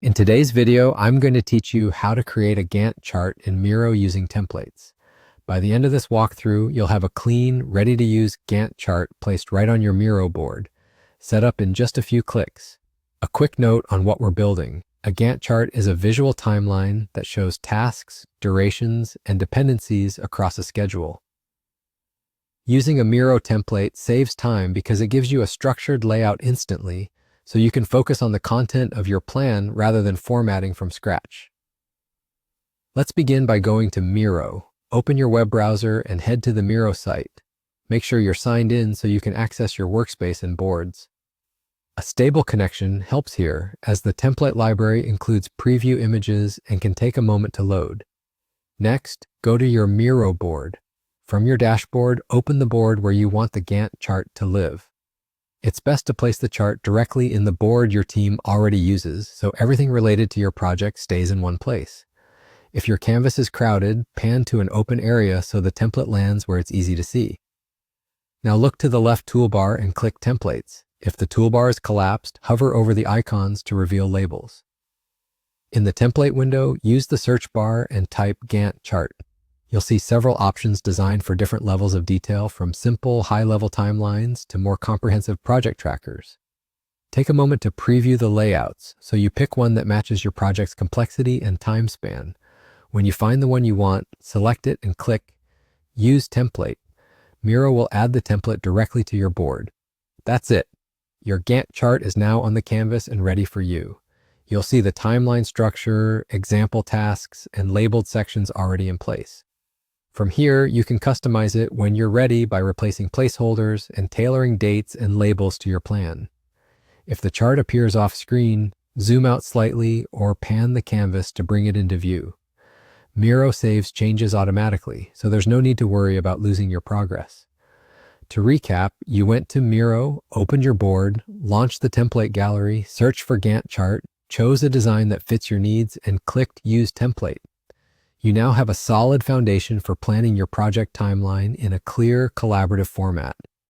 In today's video, I'm going to teach you how to create a Gantt chart in Miro using templates. By the end of this walkthrough, you'll have a clean, ready-to-use Gantt chart placed right on your Miro board, set up in just a few clicks. A quick note on what we're building. A Gantt chart is a visual timeline that shows tasks, durations, and dependencies across a schedule. Using a Miro template saves time because it gives you a structured layout instantly, so you can focus on the content of your plan rather than formatting from scratch. Let's begin by going to Miro. Open your web browser and head to the Miro site. Make sure you're signed in so you can access your workspace and boards. A stable connection helps here, as the template library includes preview images and can take a moment to load. Next, go to your Miro board. From your dashboard, open the board where you want the Gantt chart to live. It's best to place the chart directly in the board your team already uses, so everything related to your project stays in one place. If your canvas is crowded, pan to an open area so the template lands where it's easy to see. Now look to the left toolbar and click Templates. If the toolbar is collapsed, hover over the icons to reveal labels. In the template window, use the search bar and type Gantt chart. You'll see several options designed for different levels of detail, from simple, high-level timelines to more comprehensive project trackers. Take a moment to preview the layouts, so you pick one that matches your project's complexity and time span. When you find the one you want, select it and click Use Template. Miro will add the template directly to your board. That's it. Your Gantt chart is now on the canvas and ready for you. You'll see the timeline structure, example tasks, and labeled sections already in place. From here, you can customize it when you're ready by replacing placeholders and tailoring dates and labels to your plan. If the chart appears off screen, zoom out slightly or pan the canvas to bring it into view. Miro saves changes automatically, so there's no need to worry about losing your progress. To recap, you went to Miro, opened your board, launched the template gallery, searched for Gantt chart, chose a design that fits your needs, and clicked Use Template. You now have a solid foundation for planning your project timeline in a clear, collaborative format.